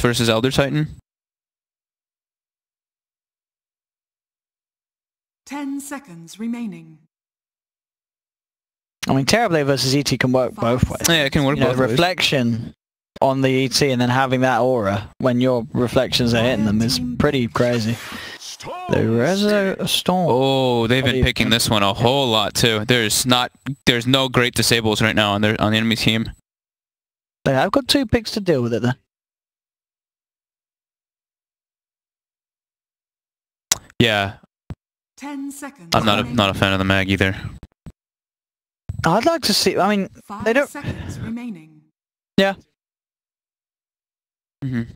versus Elder Titan. 10 seconds remaining. I mean, Terrorblade versus ET can work both ways. Yeah, it can work both ways. Reflection on the ET and then having that aura when your reflections are hitting them is pretty crazy. There is a storm. Oh, they've been picking this one a whole lot too. There's no great disables right now on the enemy team. They have got 2 picks to deal with it then. Yeah. 10 seconds. I'm not a fan of the mag either. I'd like to see. I mean, 5 they don't. seconds remaining. Yeah. I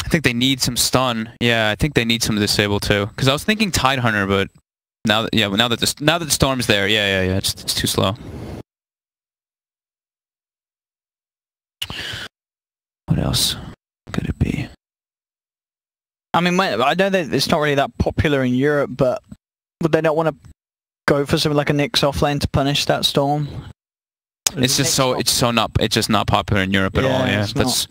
think they need some stun. Yeah, I think they need some disable too. Because I was thinking Tidehunter, but now that the storm's there, yeah, it's too slow. What else could it be? I mean, I know that it's not really that popular in Europe, but would they not want to go for something like a Nyx off lane to punish that storm? It's just not popular in Europe at all. Yeah, that's.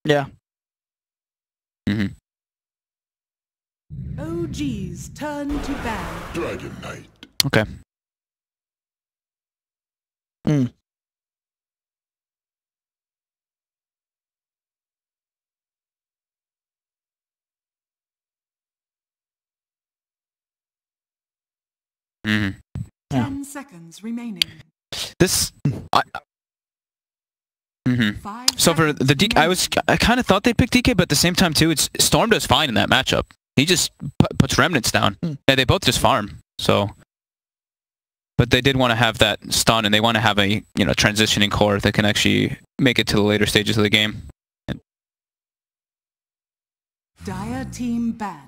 Yeah. OG's turn to ban. Dragon Knight. Okay. Yeah. 10 seconds remaining. This. So for the DK, I kind of thought they'd pick DK, but at the same time too, Storm does fine in that matchup. He just puts remnants down. Yeah, they both just farm. So, but they did want to have that stun, and they want to have a transitioning core that can actually make it to the later stages of the game. Dire team ban.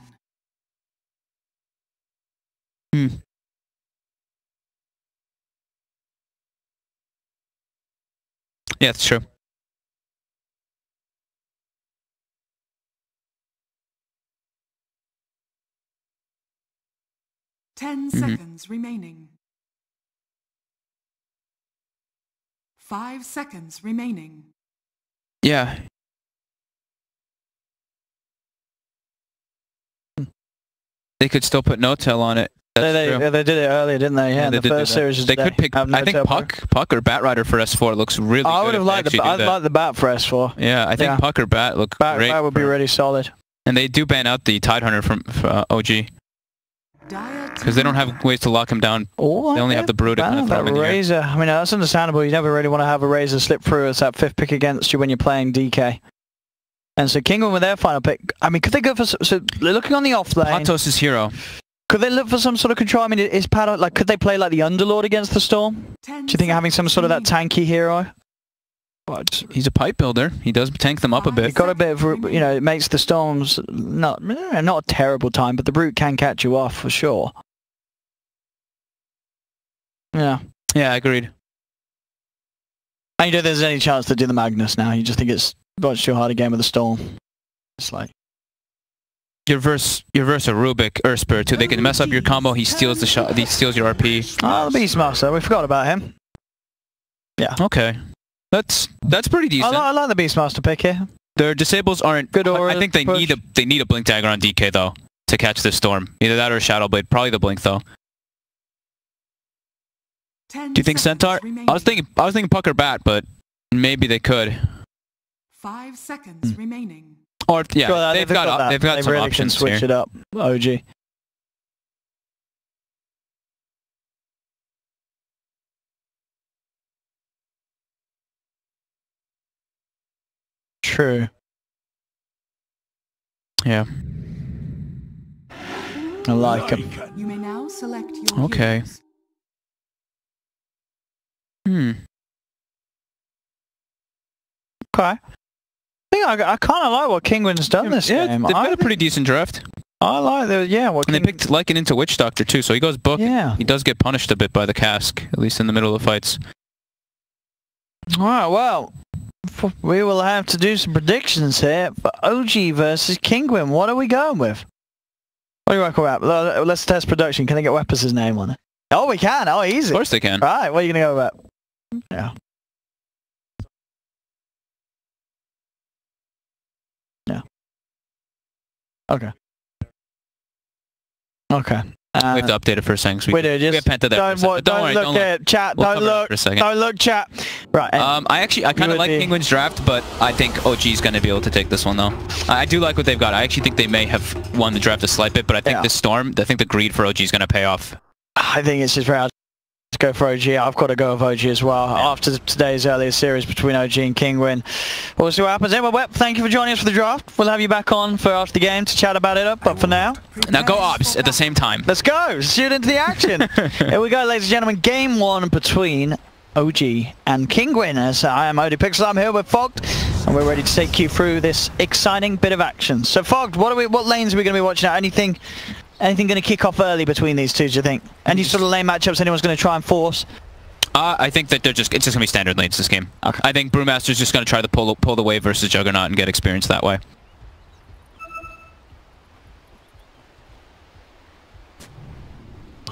Yeah, it's true. Ten seconds remaining. 5 seconds remaining. Yeah. They could still put no-tail on it. They did it earlier, didn't they? Yeah, in the first series. They could pick. I think Puck or Batrider for S4 looks really good. I would have liked the Bat for S4. Yeah, I think Puck or Bat look great. Bat would be really solid. And they do ban out the Tidehunter from OG. Because they don't have ways to lock him down. They only have the Brood to kind of throw him in the Razor. I mean, that's understandable. You never really want to have a Razor slip through as that 5th pick against you when you're playing DK. And so Kinguin with their final pick. I mean, could they go for... So they're looking on the off lane. Patos is hero. Could they look for some sort of control? I mean, is Patos... Like, could they play like the Underlord against the Storm? Do you think having some sort of that tanky hero? He's a pipe builder. He does tank them up a bit. You've got a bit of... it makes the Storms not a terrible time, but the Brute can catch you off for sure. Yeah. Yeah, agreed. And you don't think there's any chance to do the Magnus now? You just think it's much too hard a game with the Storm? It's like... You verse a Rubik Urspir too. They can mess up your combo. He steals the shot. He steals your RP. Oh, the Beastmaster. We forgot about him. Yeah. Okay. That's pretty decent. I like the Beastmaster pick here. Their disables aren't good. I think they need a Blink Dagger on DK though to catch this Storm. Either that or Shadow Blade. Probably the Blink though. Do you think Centaur? I was thinking Puck or Bat, but maybe they could. 5 seconds remaining. Or yeah, they've got some really options switch here. It up, OG. True. Yeah. I like him. You may now select your Okay. heroes. Okay. I kind of like what Kinguin's done this game. They've got a pretty decent draft. I like the and they picked Lycan into Witch Doctor too, so he goes book. Yeah. He does get punished a bit by the cask, at least in the middle of fights. Alright, well, we will have to do some predictions here for OG versus Kinguin. What are we going with? What do you reckon about? Let's test production. Can they get Weapons' name on it? Oh, we can. Oh, easy. Of course they can. Right, what are you going to go about? Yeah. Yeah. Okay. Okay. We have to update it for a second. So we do. Just we have Penta there for a second. Don't worry, look at chat. We'll Don't look. for a second. Don't look, chat. Right. I kind of like Kinguin's draft, but I think OG's going to be able to take this one though. I do like what they've got. I actually think they may have won the draft a slight bit, but I think the Storm, I think the greed for OG is going to pay off. I think it's just very hard to go for OG. I've got to go with OG as well. Yeah. After today's earlier series between OG and Kinguin. We'll see what happens. Anyway, Web, thank you for joining us for the draft. We'll have you back on for after the game to chat about it. But for now, go Obs at the same time. Let's go. Shoot into the action. Here we go, ladies and gentlemen. Game 1 between OG and Kinguin. As I am Odie Pixel, I'm here with Fogged, and we're ready to take you through this exciting bit of action. So Fogged, what lanes are we going to be watching out? Anything going to kick off early between these two, do you think? Any sort of lane matchups anyone's going to try and force? I think that it's just going to be standard lanes this game. Okay. I think Brewmaster's just going to try to pull the wave versus Juggernaut and get experience that way.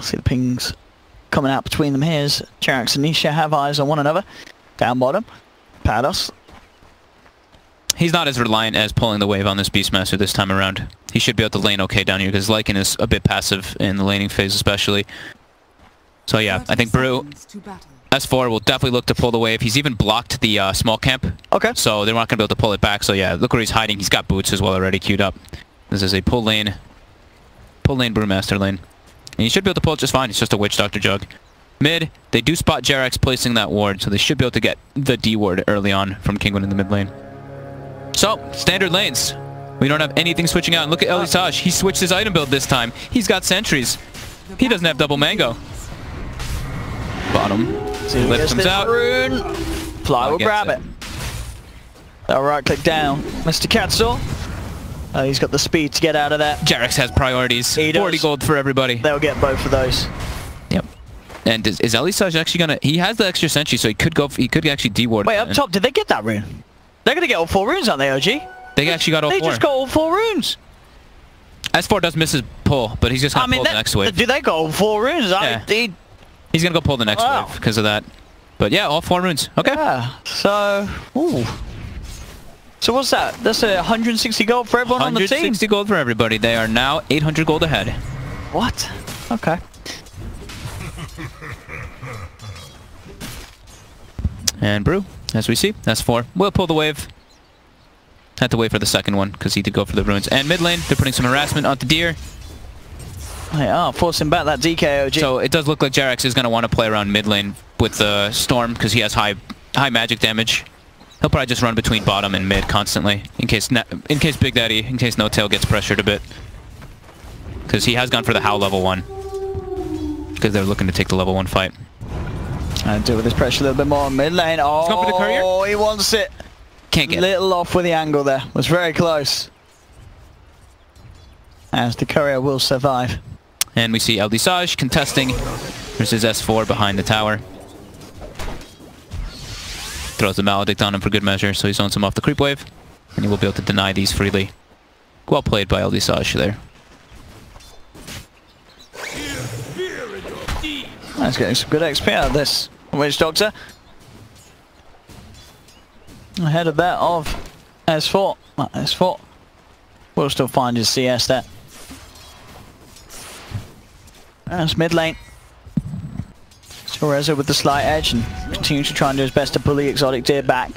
See the pings coming out between them here as Jerax and Nisha have eyes on one another. Down bottom, Pados. He's not as reliant as pulling the wave on this Beastmaster this time around. He should be able to lane okay down here because Lycan is a bit passive in the laning phase especially. So yeah, I think Brew S4 will definitely look to pull the wave. He's even blocked the small camp. Okay. So they're not going to be able to pull it back. So yeah, look where he's hiding. He's got boots as well already queued up. This is a pull lane Brewmaster lane. And he should be able to pull it just fine. It's just a Witch Doctor Jug. Mid, they do spot Jerax placing that ward, so they should be able to get the D ward early on from Kinguin in the mid lane. So, standard lanes. We don't have anything switching out. And look at Elisage. He switched his item build this time. He's got sentries. He doesn't have double mango. Bottom. Lift comes out. Rune. Fly will grab it. They'll right click down. Mr. Katzel. He's got the speed to get out of there. Jerax has priorities. 40 gold for everybody. They'll get both of those. Yep. And is Elisage actually gonna? He has the extra sentry, so he could actually D-ward. Wait, up top, did they get that rune? They're gonna get all 4 runes, aren't they, OG? They actually got all 4. They just got all 4 runes. S4 does miss his pull, but he's just gonna pull the next wave. Do they got all 4 runes? Yeah. He's gonna go pull the next wave because of that. But yeah, all 4 runes. Okay. Yeah. So, ooh. So what's that? That's 160 gold for everyone on the team. 160 gold for everybody. They are now 800 gold ahead. What? Okay. And Brew, as we see, that's 4. We'll pull the wave. Had to wait for the second one because he did go for the runes. And mid lane, they're putting some harassment onto Deer. They are forcing back that DK, OG. So it does look like Jerax is going to want to play around mid lane with the Storm because he has high magic damage. He'll probably just run between bottom and mid constantly in case Big Daddy, in case No Tail gets pressured a bit. Because he has gone for the Howl level 1. Because they're looking to take the level 1 fight. And do with this pressure a little bit more on mid lane. Oh, he's going for the courier? He wants it. Can't get it. Little off with the angle there. Was very close. As the courier will survive. And we see Elisage contesting versus S4 behind the tower. Throws the Maledict on him for good measure, so he zones him off the creep wave. And he will be able to deny these freely. Well played by Elisage there. That's getting some good XP out of this Witch Doctor. Ahead of that of S4. S4 will still find his CS there. That's mid lane. Torrezo with the slight edge and continues to try and do his best to pull the exotic deer back.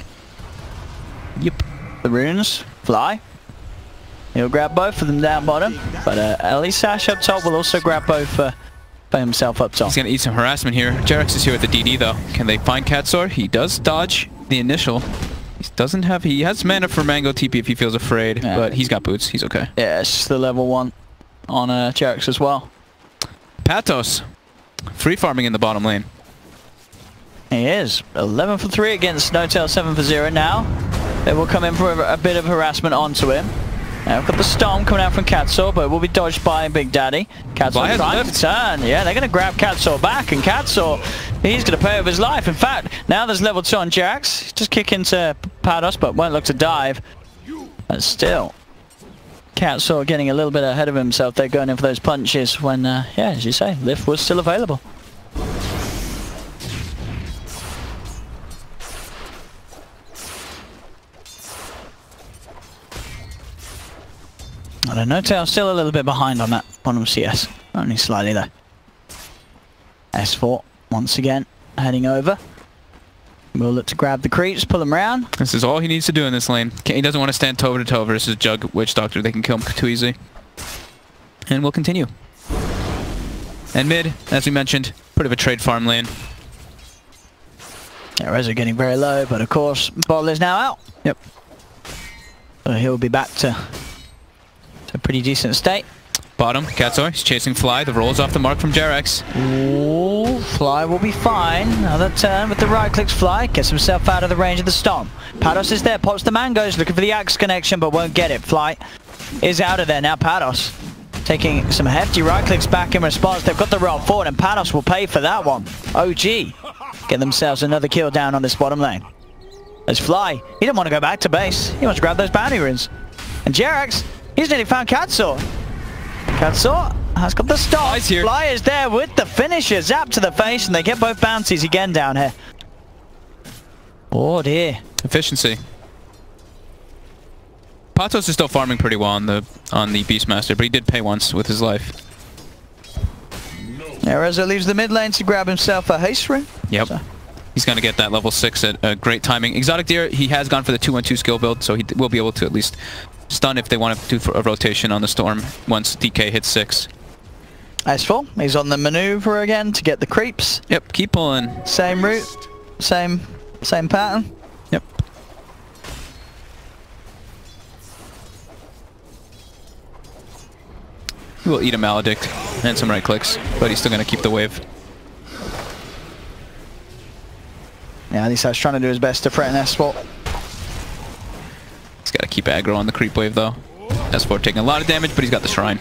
Yep. The runes fly. He'll grab both of them down bottom, but Elisage up top will also grab both for himself up top. He's going to eat some harassment here. Jerax is here with the DD though. Can they find Katsor? He does dodge the initial. He has mana for Mango TP if he feels afraid, but he's got boots. He's okay. Yeah, it's just the level 1 on Jerax as well. Patos. Free farming in the bottom lane. He is. 11 for 3 against Snowtail, 7 for 0 now. They will come in for a bit of harassment onto him. Now we've got the Storm coming out from Katsaw, but it will be dodged by Big Daddy. Katsaw trying to turn. Yeah, they're going to grab Katsaw back, and Katsaw, he's going to pay with his life. In fact, now there's level 2 on Jerax. Just kick into Pados, but won't look to dive. But still, Cat sort of getting a little bit ahead of himself. They're going in for those punches when, yeah, as you say, lift was still available. I don't know, Tail still a little bit behind on that bottom CS. Only slightly though. S4 once again heading over. We'll look to grab the creeps, pull them around. This is all he needs to do in this lane. He doesn't want to stand toe to toe versus Jug Witch Doctor. They can kill him too easy. And we'll continue. And mid, as we mentioned, bit of a trade farm lane. Yeah, Rezo getting very low, but of course, Bottle is now out. Yep. So he'll be back to a pretty decent state. Bottom, Katsoy, he's chasing Fly. The roll's off the mark from Jarex. Ooh, Fly will be fine. Another turn with the right clicks. Fly gets himself out of the range of the storm. Pados is there, pops the mangoes, looking for the axe connection, but won't get it. Fly is out of there now. Pados taking some hefty right clicks back in response. They've got the roll forward, and Pados will pay for that one. OG get themselves another kill down on this bottom lane. As Fly, he didn't want to go back to base. He wants to grab those bounty runes. And Jarex, he's nearly found Katsaw. Katsaw has got the stop. Fly is there with the finisher. Zap to the face, and they get both bounties again down here. Oh dear. Efficiency. Patos is still farming pretty well on the Beastmaster, but he did pay once with his life. Yeah, Rezo leaves the mid lane to grab himself a haste rune. Yep. So. He's going to get that level 6 at great timing. Exotic Deer, he has gone for the 2-1-2 skill build, so he will be able to at least stun if they want to do a rotation on the Storm once DK hits 6. S4, he's on the maneuver again to get the creeps. Yep, keep pulling. Same route, same pattern. Yep. He will eat a Maledict and some right clicks, but he's still going to keep the wave. Yeah, at least I was trying to do his best to threaten S4. He's got to keep aggro on the creep wave though. S4 taking a lot of damage, but he's got the shrine.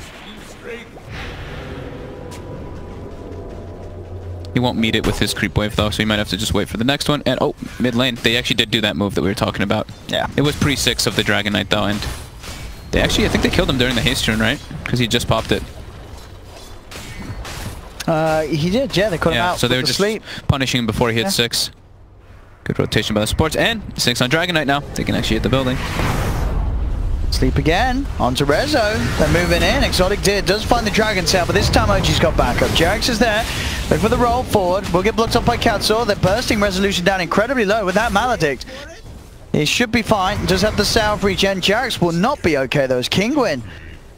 He won't meet it with his creep wave though, so he might have to just wait for the next one. And oh, mid lane, they actually did do that move that we were talking about. Yeah. It was pre-6 of the Dragon Knight though, and they actually, I think they killed him during the haste rune, right? Because he just popped it. He did, yeah, they caught him out. So they were just punishing him before he hit 6. Good rotation by the supports, and 6 on Dragon Knight now. They can actually hit the building. Sleep again, onto Rezo. They're moving in. Exotic Deer does find the Dragon Tail, but this time OG's got backup. Jarex is there. Look for the roll forward. Will get blocked off by Katsaw. They're bursting resolution down incredibly low with that Maledict. He should be fine. Does have the south regen. Jarex will not be okay though. It's Kinguin.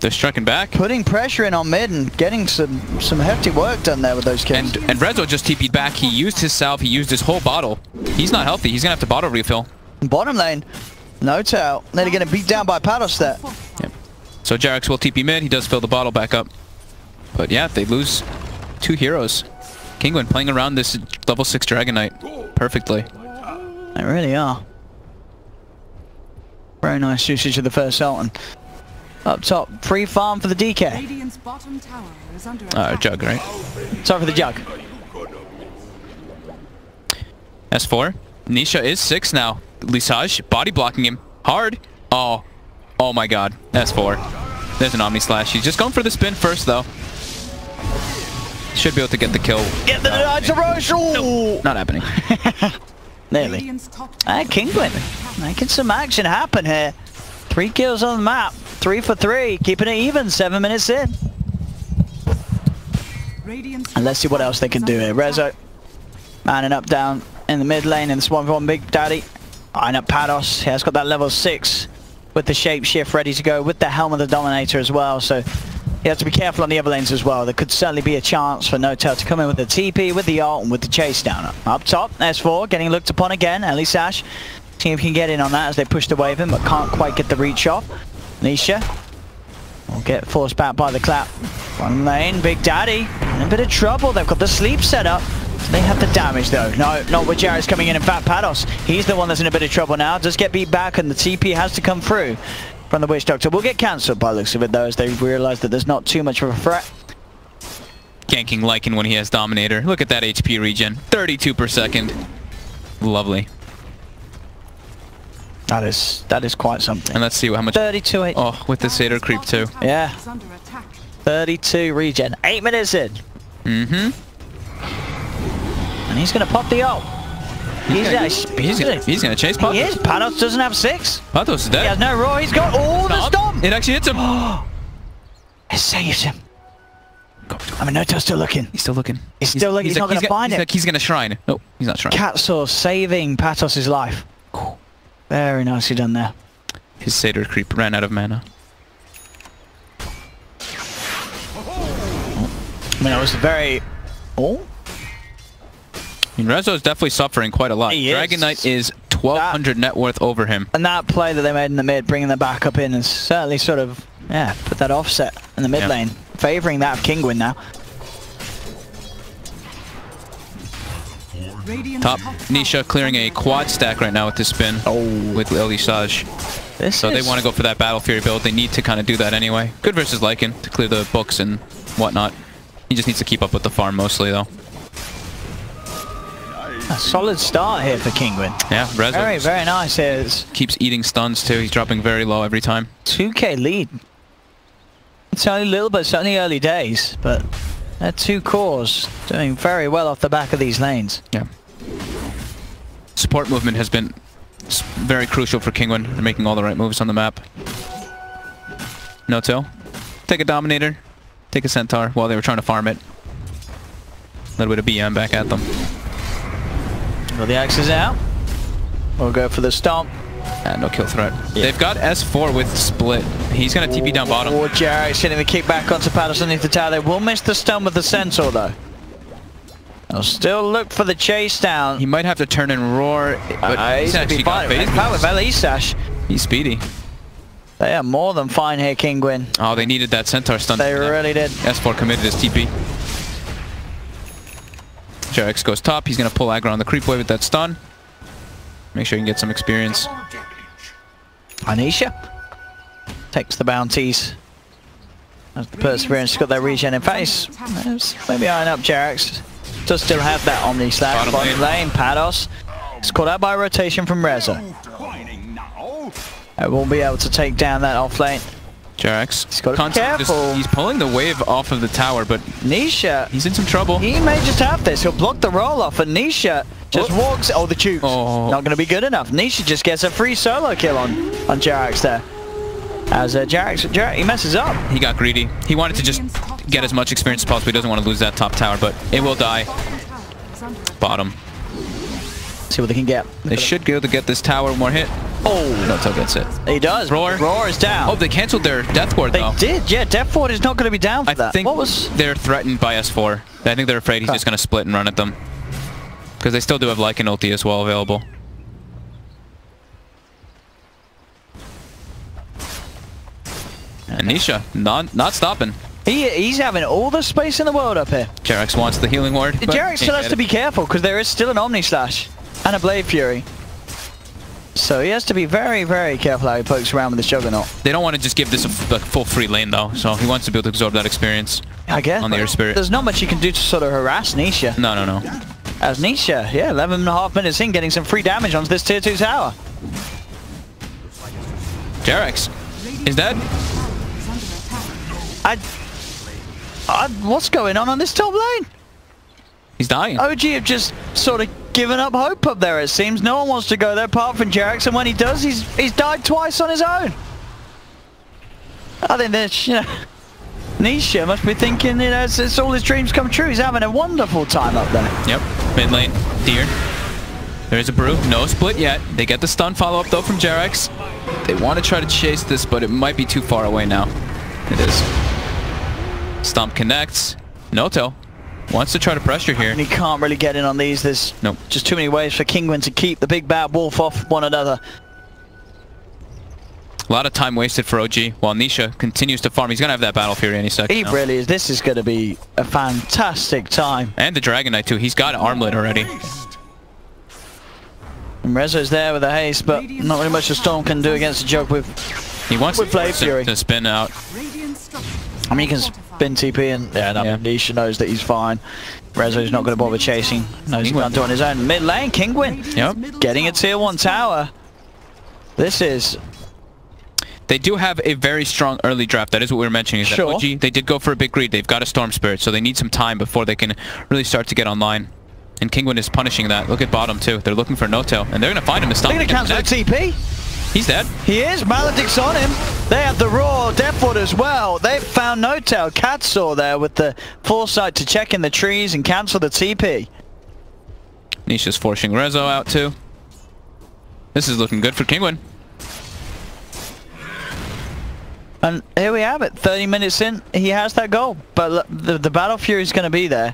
They're striking back. Putting pressure in on mid and getting some hefty work done there with those kills. And Rezo just TP'd back. He used his salve. He used his whole bottle. He's not healthy. He's going to have to bottle refill. Bottom lane. No tail. They're getting beat down by Pados there. Yep. So Jarex will TP mid. He does fill the bottle back up. But yeah, they lose 2 heroes. Kinguin playing around this level 6 Dragon Knight perfectly. They really are. Very nice usage of the first ult. And up top, free farm for the DK. Radiant's bottom tower is under attack. Jug, right? Sorry for the Jug. S4. Nisha is 6 now. Lisage body blocking him hard. Oh my god. S4. There's an Omni Slash. He's just going for the spin first though. Should be able to get the kill. Get the dodge rush. No, not happening. Nearly. Kinguin making some action happen here. 3 kills on the map. 3 for 3. Keeping it even. 7 minutes in. And let's see what else they can do here. Rezo manning up down in the mid lane in this 1v1 Big Daddy. Eyeing up Pados. He has got that level 6 with the shapeshift ready to go with the Helm of the Dominator as well. So you have to be careful on the other lanes as well. There could certainly be a chance for No-Tail to come in with the TP, with the ult, and with the chase down. Up top, S4 getting looked upon again. Ellie Sash, seeing if he can get in on that as they push away of him, but can't quite get the reach off. Nisha will get forced back by the clap. One lane, Big Daddy in a bit of trouble. They've got the sleep set up. They have the damage though. No, not with Jared's coming in. In fact, Pados, he's the one that's in a bit of trouble now. Does get beat back, and the TP has to come through from the Witch Doctor. Will get cancelled by the looks of it though, as they realise that there's not too much of a threat. Ganking Lycan when he has Dominator. Look at that HP regen. 32 per second. Lovely. That is quite something. And let's see how much. 32. Oh, with the Satyr creep too. Yeah. 32 regen. 8 minutes in. Mm-hmm. And he's gonna pop the ult. He's gonna chase Patos. He is. Patos doesn't have 6. Patos is dead. He has no roar. He's got all the stomp. It actually hits him. It saved him. I mean, Noto's still looking. He's still looking. He's still looking. He's not going to find it. He's going to shrine. No, he's not shrine. Catsaw saving Patos' life. Very nicely done there. His Satyr creep ran out of mana. I mean, I was very... Oh? I mean, Rezo's definitely suffering quite a lot. He Dragon Knight is 1,200 net worth over him. And that play that they made in the mid, bringing the backup in, has certainly sort of, yeah, put that offset in the mid lane. Favouring that of Kinguin now. Top Nisha clearing a quad stack right now with this spin. With Lily Saj. So they want to go for that Battle Fury build. They need to kind of do that anyway. Good versus Lycan to clear the books and whatnot. He just needs to keep up with the farm mostly though. A solid start here for Kinguin. Yeah, Rezo very, very nice here. Keeps eating stuns too. He's dropping very low every time. 2k lead. It's only a little bit, it's only early days, but they're 2 cores doing very well off the back of these lanes. Yeah. Support movement has been very crucial for Kinguin. They're making all the right moves on the map. No-till. Take a Dominator. Take a Centaur while they were trying to farm it. A little bit of BM back at them. Well, the axe is out. We'll go for the stomp. No kill threat. Yeah. They've got S4 with split. He's going to TP down bottom. Oh, Jarrett's hitting the kickback onto Patos underneath the tower. They will miss the stun with the Centaur though. They'll still look for the chase down. He might have to turn and roar, but he's actually got phase. With Elisash. He's speedy. They are more than fine here, Kinguin. Oh, they needed that Centaur stun. They really did. S4 committed his TP. Jarex goes top. He's going to pull aggro on the creep wave with that stun. Make sure you can get some experience. Anisha takes the bounties. As the Perseverance got their regen. In fact, he's maybe eyeing up Jarex. Does still have that Omni Slash. Bottom lane. Patos. It's caught out by rotation from Rezo. I won't be able to take down that off lane. Jarex. He's got to be careful. He's pulling the wave off of the tower, but Nisha, he's in some trouble. He may just have this. He'll block the roll off, and Nisha just walks. Oh, the tubes. Not going to be good enough. Nisha just gets a free solo kill on Jarex there. As Jarex, he messes up. He got greedy. He wanted to just get as much experience as possible. He doesn't want to lose that top tower, but it will die. Bottom. See what they can get. They should be able to get this tower one more hit. Oh, no, Till gets it. He does. Roar is down. Oh, they canceled their Death Ward though. They did, yeah. Death Ward is not going to be down for that. I think they're threatened by S4. I think they're afraid he's just going to split and run at them. Because they still do have Lycan ulti as well available. And Nisha, not stopping. He's having all the space in the world up here. Jarex wants the healing ward. Jarex still has to be careful because there is still an Omni Slash and a Blade Fury. So he has to be very, very careful how he pokes around with this Juggernaut. They don't want to just give this a full free lane though, so he wants to be able to absorb that experience. I guess. On the Air Spirit. There's not much you can do to sort of harass Nisha. No. As Nisha, yeah, 11.5 minutes in, getting some free damage onto this tier 2 tower. Jarex is dead. What's going on this top lane? He's dying. OG have just sort of given up hope up there, it seems. No one wants to go there apart from Jarex, and when he does, he's died twice on his own. I think that, Nisha must be thinking, it's all his dreams come true. He's having a wonderful time up there. Yep. Mid lane. Deer. There's a brew. No split yet. They get the stun follow-up though from Jarex. They want to try to chase this, but it might be too far away now. It is. Stomp connects. No-till. Wants to try to pressure here. And he can't really get in on these. There's just too many ways for Kinguin to keep the big bad wolf off one another. A lot of time wasted for OG while Nisha continues to farm. He's going to have that Battle Fury any second. He really is. This is going to be a fantastic time. And the Dragon Knight too. He's got Armlet already. And Rezo's there with a haste, but not really much the Storm can do against a Jug with He wants Blade Fury to spin out. I mean, he can spin TP and Nisha knows that he's fine. Rezo's not going to bother chasing. Knows he can't do it on his own. Mid lane, Kinguin. Yep. Getting a tier 1 tower. This is... They do have a very strong early draft. That is what we were mentioning. Is Sure. that OG, they did go for a big read. They've got a Storm Spirit, so they need some time before they can really start to get online. And Kinguin is punishing that. Look at bottom, too. They're looking for No-Tail, and they're going to find him. They're going to cancel the TP. He's dead. He is. Maledict's on him. They have the Raw Deathwood as well. They've found No-Tail. Catsaw there with the foresight to check in the trees and cancel the TP. Nisha's forcing Rezo out, too. This is looking good for Kinguin. And here we have it, 30 minutes in, he has that goal. But the Battle Fury is going to be there.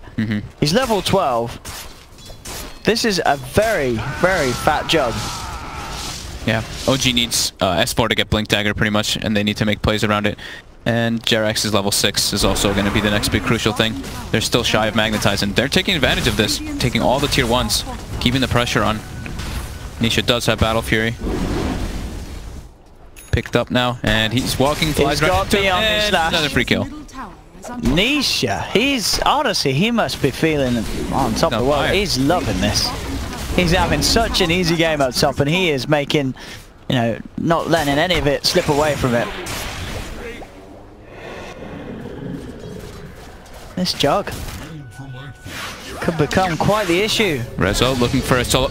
He's level 12. This is a very, very fat jug. Yeah, OG needs S4 to get Blink Dagger pretty much, and they need to make plays around it. And Jerax is level 6 is also going to be the next big crucial thing. They're still shy of Magnetize, and they're taking advantage of this, taking all the tier 1s, keeping the pressure on. Nisha does have Battle Fury. Picked up now, and he's walking, flies right into him, and another free kill. Nisha, he's honestly, he must be feeling on top of the world. He's loving this. He's having such an easy game up top, and he is making, you know, not letting any of it slip away from it. This jug could become quite the issue. Rezo looking for a solo.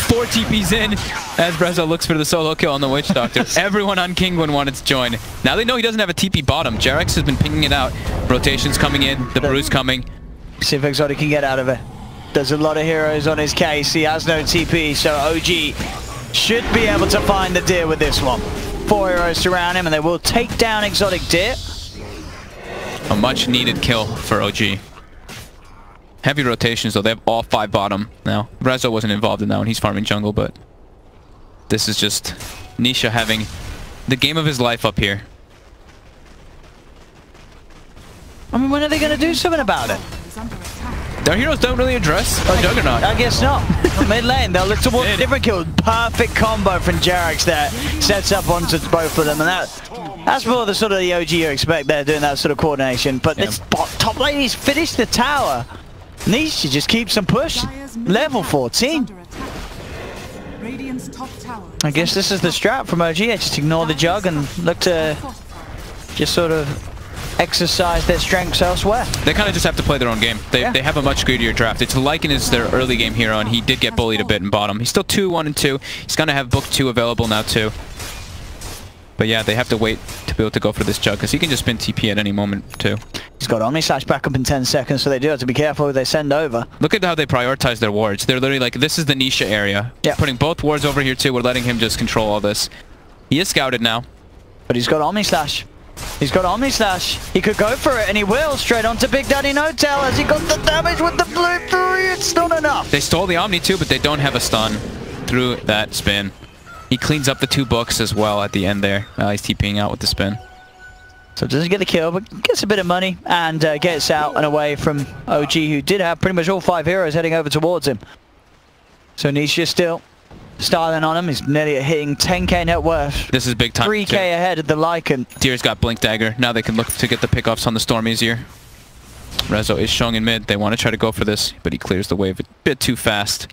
4 TPs in as Rezo looks for the solo kill on the Witch Doctor. Everyone on Kinguin wanted to join. Now they know he doesn't have a TP bottom. Jerax has been pinging it out. Rotation's coming in. The Brew's coming. See if Exotic can get out of it. There's a lot of heroes on his case. He has no TP, so OG should be able to find the deer with this one. 4 heroes surround him, and they will take down Exotic Deer. A much needed kill for OG. Heavy rotations though, they have all 5 bottom now. Rezo wasn't involved in that one, he's farming jungle, but this is just Nisha having the game of his life up here. I mean, when are they going to do something about it? Their heroes don't really address a Juggernaut. I guess not. Mid lane, they'll look towards a different kill. Perfect combo from Jerax there. Sets up onto both of them, and that's more the sort of the OG you expect there, doing that sort of coordination. But this top lane, he's finished the tower. Nisha just keeps them pushed. Level 14. I guess this is the strat from OG. Just ignore the jug and look to just sort of exercise their strengths elsewhere. They kind of just have to play their own game. They have a much greedier draft. It's Lycan is their early game hero, and he did get bullied a bit in bottom. He's still 2-1 and 2. He's going to have book 2 available now too. But yeah, they have to wait to be able to go for this jug, because he can just spin TP at any moment too. He's got Omni Slash back up in 10 seconds, so they do have to be careful who they send over. Look at how they prioritize their wards. They're literally like, this is the Nisha area. Yeah. Putting both wards over here too. We're letting him just control all this. He is scouted now. But he's got Omni Slash. He's got Omni Slash. He could go for it, and he will. Straight onto Big Daddy No-Tail as he got the damage with the blue fury. It's not enough. They stole the Omni too, but they don't have a stun through that spin. He cleans up the 2 books as well at the end there. He's TPing out with the spin. So doesn't get the kill, but gets a bit of money and gets out and away from OG, who did have pretty much all 5 heroes heading over towards him. So Nisha still styling on him. He's nearly hitting 10k net worth. This is big time. 3k ahead of the Lycan. Deer's got Blink Dagger. Now they can look to get the pickoffs on the Storm easier. Rezo is showing in mid. They want to try to go for this, but he clears the wave a bit too fast.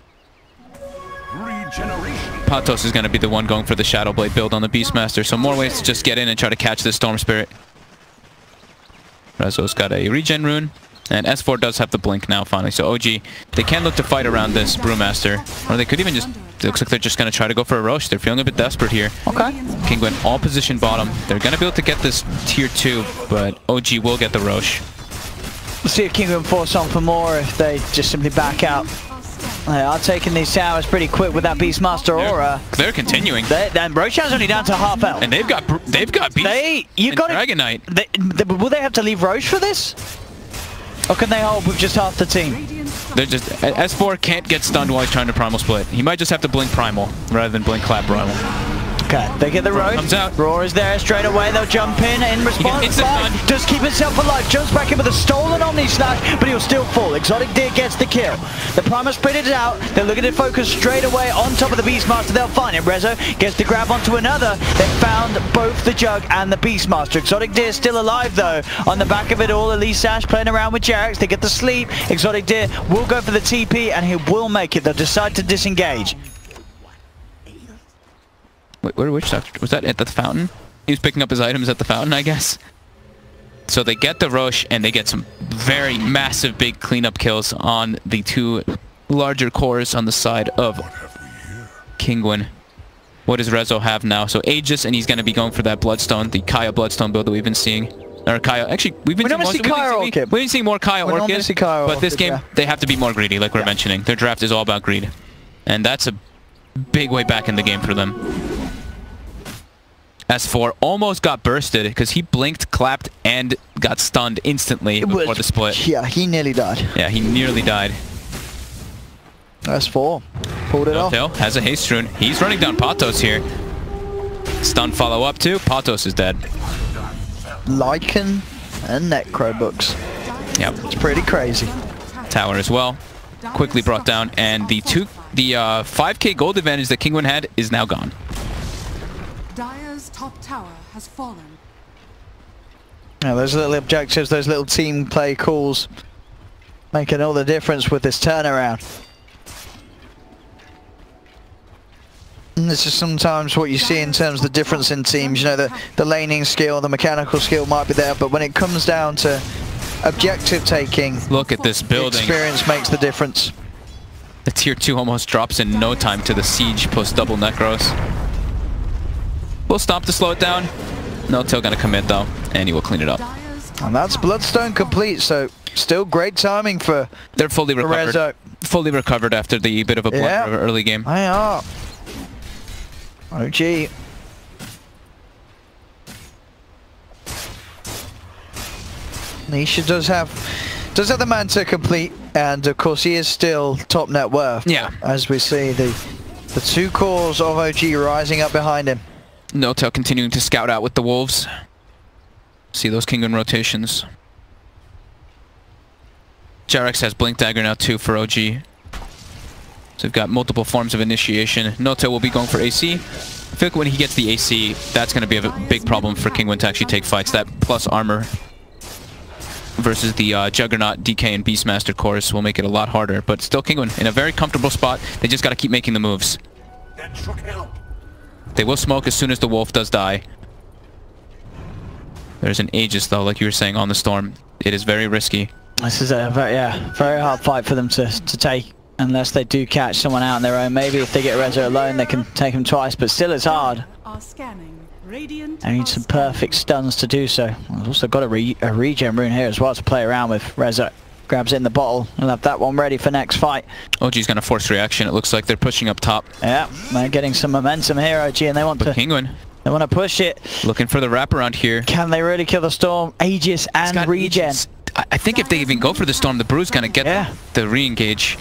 Patos is going to be the one going for the Shadow Blade build on the Beastmaster, so more ways to just get in and try to catch this Storm Spirit. Rezo's got a regen rune, and S4 does have the blink now finally, so OG, they can look to fight around this Brewmaster, or they could even just, it looks like they're just going to try to go for a Roche. They're feeling a bit desperate here. Okay. Kinguin all position bottom. They're going to be able to get this tier 2, but OG will get the Roche. Let's see if Kinguin force on for more, if they just simply back out. They are taking these towers pretty quick with that Beastmaster aura. They're continuing. And Roshan's only down to half health. And they've got Beast Dragon Knight. Will they have to leave Roche for this? Or can they hold with just half the team? They're just S4 can't get stunned while he's trying to Primal Split. He might just have to blink Primal rather than blink Clap Primal. Okay, they get the road. Comes out. Roar is there straight away. They'll jump in response. Does keep himself alive. Jumps back in with a stolen Omni Slash, but he'll still fall. Exotic Deer gets the kill. The Primal Split is out. They're looking to focus straight away on top of the Beastmaster. They'll find him. Rezo gets the grab onto another. They found both the Jug and the Beastmaster. Exotic Deer still alive though. On the back of it all, Elise Sash playing around with Jerax. They get the sleep. Exotic Deer will go for the TP and he will make it. They'll decide to disengage. Wait, which doctor? Was that at the fountain? He was picking up his items at the fountain, I guess. So they get the Roche, and they get some very massive big cleanup kills on the two larger cores on the side of Kinguin. What does Rezo have now? So Aegis, and he's going to be going for that Bloodstone, the Kaya Bloodstone build that we've been seeing. Or Kaya. Actually, we've been seeing more Kaya Orchid. But this game, they have to be more greedy, like we're mentioning. Their draft is all about greed. And that's a big way back in the game for them. S4 almost got bursted because he blinked, clapped, and got stunned instantly before the split. Yeah, he nearly died. Yeah, he nearly died. S4 pulled it off. Has a haste rune. He's running down Patos here. Stun follow up too. Patos is dead. Lycan and Necro books. Yep. It's pretty crazy. Tower as well. Quickly brought down, and the 5k gold advantage that Kinguin had is now gone. Dire's top tower has fallen. Yeah, those little objectives, those little team play calls, making all the difference with this turnaround. And this is sometimes what you see in terms of the difference in teams. You know, the laning skill, the mechanical skill might be there, but when it comes down to objective taking, look at this building. Experience makes the difference. The tier 2 almost drops in no time to the siege post double Necros. We'll stop to slow it down. No-Tail gonna commit though, and he will clean it up. And that's Bloodstone complete, so still great timing for They're fully recovered. Rezo. Fully recovered after the bit of a blunder early game. They are. OG. Nisha does have the man to complete, and of course he is still top net worth. Yeah. As we see the two cores of OG rising up behind him. No-Tail continuing to scout out with the Wolves. See those Kinguin rotations. Jarex has Blink Dagger now too for OG. So we've got multiple forms of initiation. No-Tail will be going for AC. I feel like when he gets the AC, that's going to be a big problem for Kinguin to actually take fights. That plus armor versus the Juggernaut, DK, and Beastmaster cores will make it a lot harder. But still Kinguin in a very comfortable spot. They just got to keep making the moves. They will smoke as soon as the Wolf does die. There's an Aegis though, like you were saying, on the Storm. It is very risky. This is a very hard fight for them to take, unless they do catch someone out on their own. Maybe if they get Rezo alone, they can take him twice, but still it's hard. They need some perfect stuns to do so. I've also got a regen rune here as well to play around with. Rezo grabs it in the bottle. He'll have that one ready for next fight. OG's going to force reaction. It looks like they're pushing up top. Yeah, they're getting some momentum here, OG, and they want to... Kinguin. They want to push it. Looking for the wraparound here. Can they really kill the Storm? Aegis and regen. Aegis. I think if they even go for the Storm, the Brew's going to get the re-engage.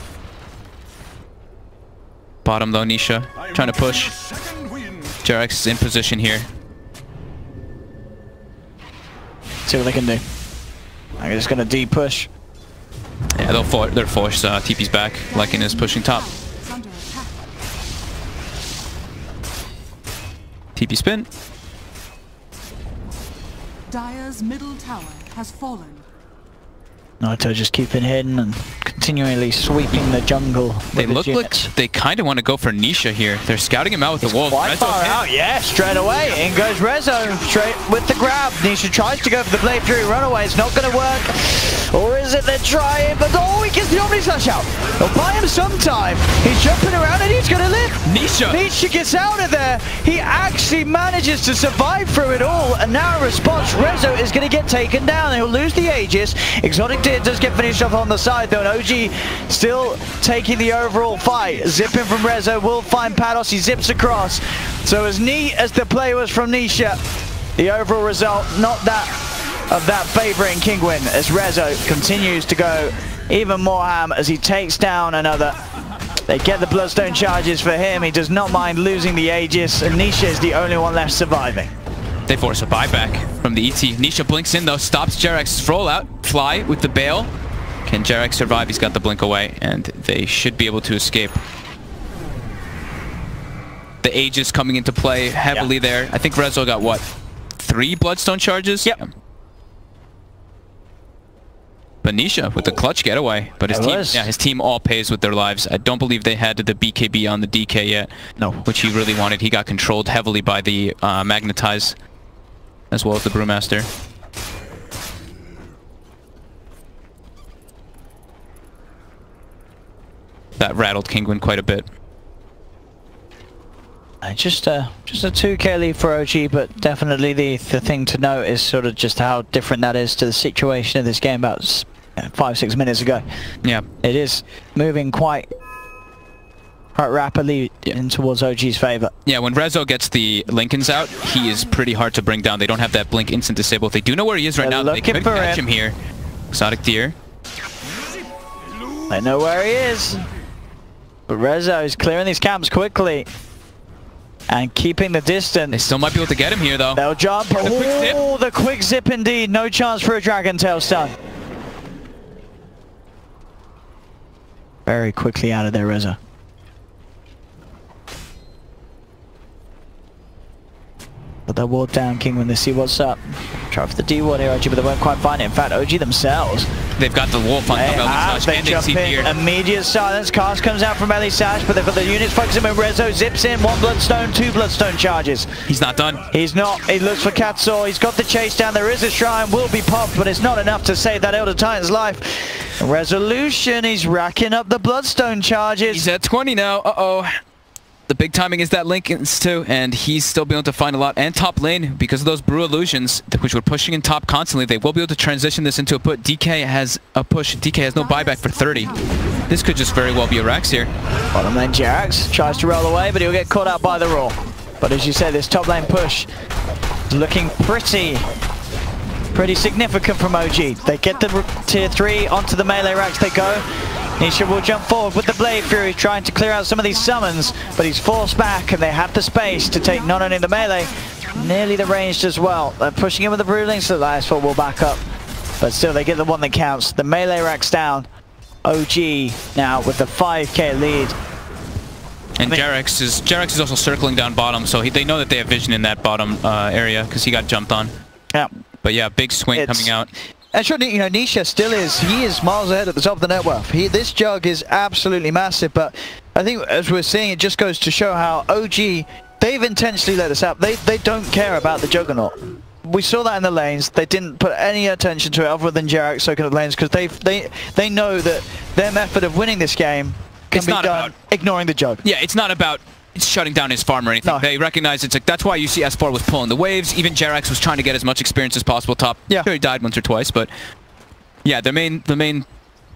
Bottom though, Nisha. Trying to push. Jarex is in position here. See what they can do. They're just going to D-push. Yeah, they're forced. TP's back. Lycan is pushing top. TP spin. Dire's middle tower has fallen. Naruto just keeping hidden and continually sweeping the jungle. They look like they kind of want to go for Nisha here. They're scouting him out with the Wolf. Quite far out, yeah, straight away. In goes Rezo, straight with the grab. Nisha tries to go for the Blade Fury runaway. It's not going to work. Or is it they're trying? But oh, he gets the Omni Slash out. They'll buy him some time. He's jumping around and he's going to live. Nisha gets out of there. He actually manages to survive through it all. And now in response, Rezo is going to get taken down. He'll lose the Aegis. Exotic does get finished off on the side though, and OG still taking the overall fight. Zipping from Rezo, will find Patos, he zips across. So as neat as the play was from Nisha, the overall result, not that of that favouring Kinguin, as Rezo continues to go even more ham as he takes down another. They get the Bloodstone charges for him, he does not mind losing the Aegis, and Nisha is the only one left surviving. They force a buyback from the ET. Nisha blinks in though, stops Jarex's roll out, fly with the bail. Can Jarex survive? He's got the blink away, and they should be able to escape. The Aegis coming into play heavily there. I think Rezo got what? 3 Bloodstone charges? Yep. But Nisha with the clutch getaway. But his team all pays with their lives. I don't believe they had the BKB on the DK yet. No. Which he really wanted. He got controlled heavily by the Magnetize as well as the Brewmaster. That rattled Kinguin quite a bit. Just a 2k lead for OG, but definitely the thing to note is sort of just how different that is to the situation of this game about 5-6 minutes ago. Yeah, it is moving quite rapidly in towards OG's favor. Yeah, when Rezo gets the Lincolns out, he is pretty hard to bring down. They don't have that blink instant disable. They do know where he is right now. They could catch him here. Exotic Deer. They know where he is. But Rezo is clearing these camps quickly and keeping the distance. They still might be able to get him here, though. They'll jump. Oh, the quick zip indeed. No chance for a Dragon Tail stun. Very quickly out of there, Rezo. But they'll ward down Kinguin to see what's up. Try for the D ward here, OG, but they won't quite find it. In fact, OG themselves. They've got the wolf on top. They jump in. Immediate silence. Cast comes out from Ellie Sash, but they've got the units focusing when Rezo zips in. 1 Bloodstone, 2 Bloodstone charges. He's not done. He's not. He looks for Katsaw. He's got the chase down. There is a shrine. Will be popped, but it's not enough to save that Elder Titan's life. Resolution. He's racking up the Bloodstone charges. He's at 20 now. Uh-oh. The big timing is that Lincoln's too, and he's still be able to find a lot. And top lane, because of those Brew Illusions, which were pushing in top constantly, they will be able to transition this into a put. DK has a push. DK has no buyback for 30. This could just very well be a Rax here. Bottom lane Jarax tries to roll away, but he'll get caught out by the roar. But as you say, this top lane push is looking pretty significant from OG. They get the tier 3 onto the melee Rax. They go. Nisha will jump forward with the Blade Fury, trying to clear out some of these summons, but he's forced back, and they have the space to take not only the melee, nearly the ranged as well. They're pushing in with the Broodling, so the Last will back up, but still they get the one that counts. The melee Rax down. OG now with the 5k lead. And Jarax is also circling down bottom, so they know that they have vision in that bottom area because he got jumped on. Yeah. But yeah, big swing coming out. And sure, you know, Nisha still is, he is miles ahead at the top of the net worth. This jug is absolutely massive, but I think as we're seeing, it just goes to show how OG, they've intentionally let us out. They don't care about the Juggernaut. We saw that in the lanes. They didn't put any attention to it other than Jarax soaking up the lanes, because they know that their method of winning this game can be done ignoring the jug. Yeah, it's not about shutting down his farm or anything. No. They recognize it's like, that's why you see S4 was pulling the waves. Even Jarax was trying to get as much experience as possible top. Yeah. Sure, he died once or twice, but yeah, the main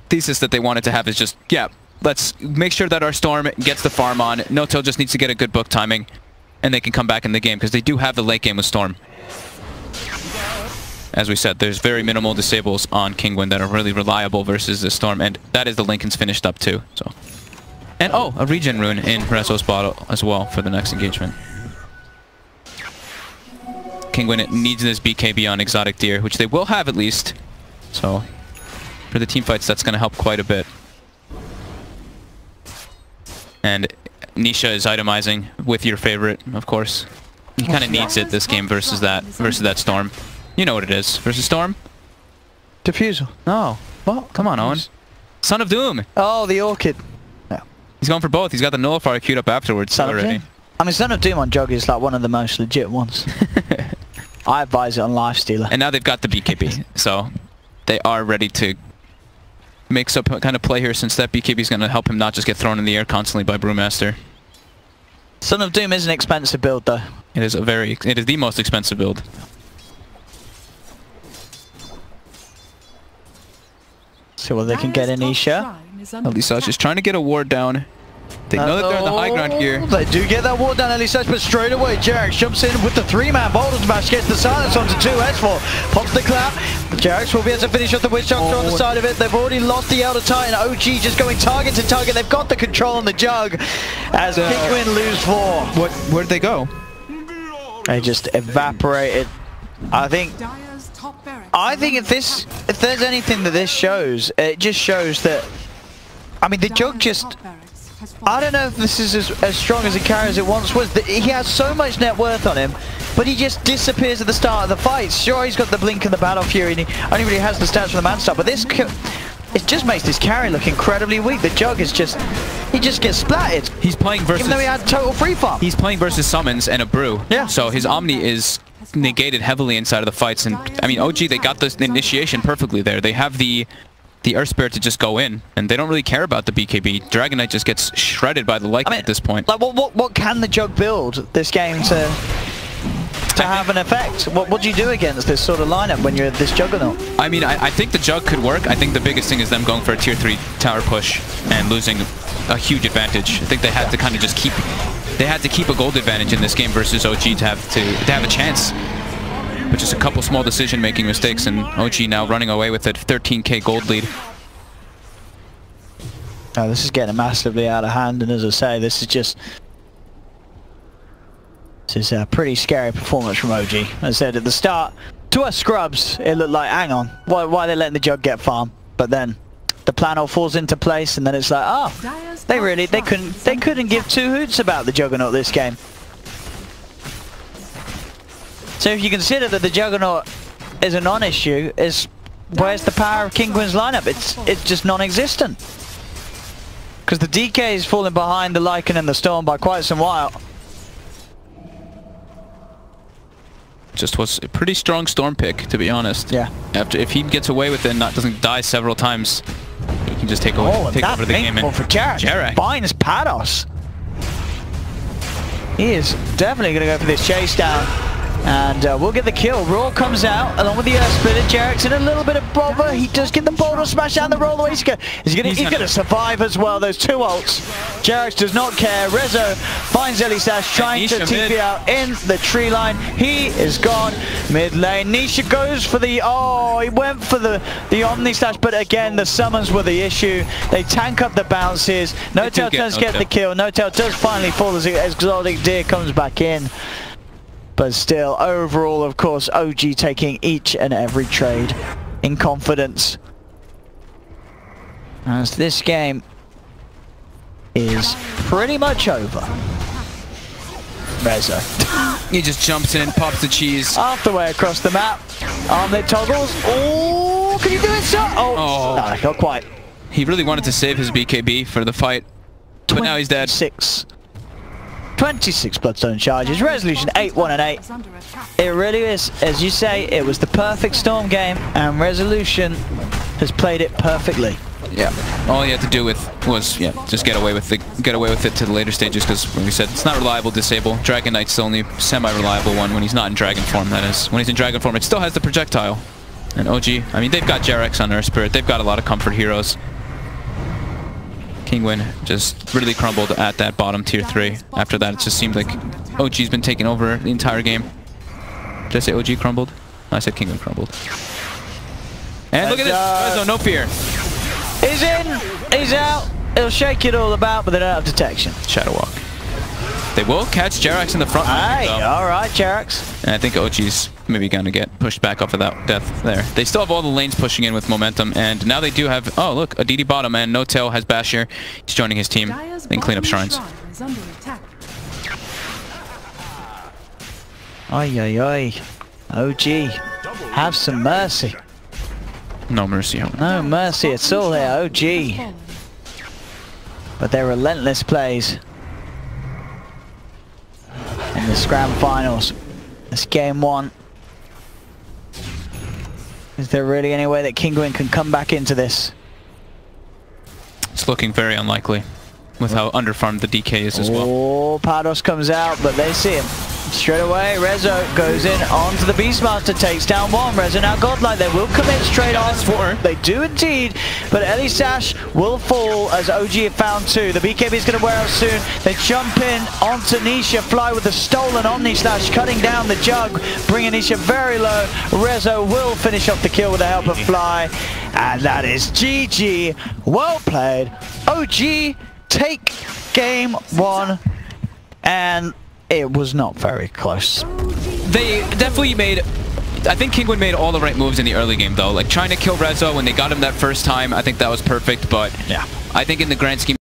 thesis that they wanted to have is just, yeah, let's make sure that our Storm gets the farm on. No-Till just needs to get a good book timing, and they can come back in the game, because they do have the late game with Storm. As we said, there's very minimal disables on Kinguin that are really reliable versus the Storm, and that is the Lincoln's finished up too. So. And oh, a regen rune in Rezo's bottle as well for the next engagement. Kinguin needs this BKB on Exotic Deer, which they will have at least. So for the team fights, that's going to help quite a bit. And Nisha is itemizing with your favorite, of course. He kind of needs it this game versus that Storm. You know what it is. Versus Storm? Diffusal. No. Well, come on, Owen. Son of Doom. Oh, the Orchid. He's going for both. He's got the Nullifier queued up afterwards already. I mean, Son of Doom on Jug is like one of the most legit ones. I advise it on Lifestealer. And now they've got the BKB, so they are ready to make some kind of play here, since that BKB is going to help him not just get thrown in the air constantly by Brewmaster. Son of Doom is an expensive build, though. It is the most expensive build. See what they can get in Isha. Elisage is trying to get a ward down. They know that they're on the high ground here. They do get that ward down, Elisage, but straight away Jarax jumps in with the 3-man Boulder Smash, gets the silence onto 2 S4, pops the clap. Jarax will be able to finish off the Witch Doctor on the side of it. They've already lost the Elder Titan. OG just going target to target. They've got the control on the jug as Kinguin lose 4. Where'd they go? They just evaporated. I think if there's anything that this shows, it just shows that, I mean, the jug just, has fallen. I don't know if this is as strong as a carry as it once was. He has so much net worth on him, but he just disappears at the start of the fight. Sure, he's got the blink and the battle fury, and he only really has the stats from the man start, but this it just makes this carry look incredibly weak. The Jug is just, he just gets splatted. He's playing versus... Even though he had total free farm. He's playing versus summons and a brew. Yeah. So his Omni is negated heavily inside of the fights. And I mean, OG, they got the initiation perfectly there. They have the Earth Spirit to just go in, and they don't really care about the BKB. Dragon Knight just gets shredded by the Lycan at this point. Like, what can the Jug build this game to have an effect? What do you do against this sort of lineup when you're this Juggernaut? I mean, I think the Jug could work. I think the biggest thing is them going for a tier 3 tower push and losing a huge advantage. I think they had to kind of just keep... They had to keep a gold advantage in this game versus OG to have a chance. But just a couple small decision-making mistakes, and OG now running away with it. 13k gold lead. Oh, this is getting massively out of hand, and as I say, this is a pretty scary performance from OG. As I said at the start, to us scrubs, it looked like, hang on, why are they letting the Jug get farm? But then the plan all falls into place, and then it's like, oh, they couldn't give two hoots about the Juggernaut this game. So if you consider that the Juggernaut is a non-issue, where's the power of Kinguin's lineup? It's just non-existent. Because the DK is falling behind the Lycan and the Storm by quite some while. Just was a pretty strong Storm pick, to be honest. Yeah. If he gets away with it and doesn't die several times, he can just take over the game. For Jarek finds Pados. He is definitely going to go for this chase down. And we'll get the kill. Raw comes out along with the Earth Spirit. Jarek's in a little bit of bother. He does get the boulder smash down the roll away. He's gonna survive as well. Those two ults. Jarek does not care. Rezo finds Elisash trying to TP out in the tree line. He is gone. Mid lane. Nisha goes for the... Oh, he went for the Omni Slash, but again, the summons were the issue. They tank up the bounces. No-Tail does get the kill. No-Tail does finally fall as Exotic Deer comes back in. But still, overall, of course, OG taking each and every trade in confidence. As this game is pretty much over. Rezo. He just jumps in, pops the cheese. Half the way across the map. Armlet toggles. Oh, can you do it, sir? Oh, no, not quite. He really wanted to save his BKB for the fight, but now he's dead. 26 Bloodstone charges, resolution 8-1 and 8. It really is, as you say, it was the perfect Storm game, and Resolution has played it perfectly. Yeah, all you had to do was just get away with it to the later stages, because when we said it's not reliable, disable. Dragon Knight's the only semi-reliable one when he's not in Dragon form. That is, when he's in Dragon form, it still has the projectile. And OG, I mean, they've got Jarex on Earth Spirit. They've got a lot of comfort heroes. Kinguin just really crumbled at that bottom tier 3. After that, it just seemed like OG's been taking over the entire game. Did I say OG crumbled? No, I said Kinguin crumbled. And look at this! Rezo, no fear. He's in! He's out! He'll shake it all about, but they don't have detection. Shadow Walk. They will catch Jarex in the front. Hey, alright, Jarex. And I think OG's maybe gonna get pushed back off of that death there. They still have all the lanes pushing in with momentum, and now they do have... Oh, look, a DD bottom, and No-Tail has Basher. He's joining his team and clean up shrines. Oi, oi, oi. OG, have some mercy. No mercy. No mercy at all here, OG. But they're relentless plays in this grand finals. It's game 1. Is there really any way that Kinguin can come back into this? It's looking very unlikely with how underfarmed the DK is as well. Oh, Pados comes out, but they see him. Straight away, Rezo goes in onto the Beastmaster, takes down one. Rezo now godlike, they will commit straight on. They do indeed, but Elisash will fall as OG have found 2. The BKB is going to wear out soon. They jump in onto Nisha, fly with the stolen Omni Slash, cutting down the Jug, bringing Nisha very low. Rezo will finish off the kill with the help of Fly, and that is GG. Well played. OG take game 1, and it was not very close. They definitely made... I think Kinguin made all the right moves in the early game, though. Like, trying to kill Rezo when they got him that first time, I think that was perfect, but... yeah, I think in the grand scheme...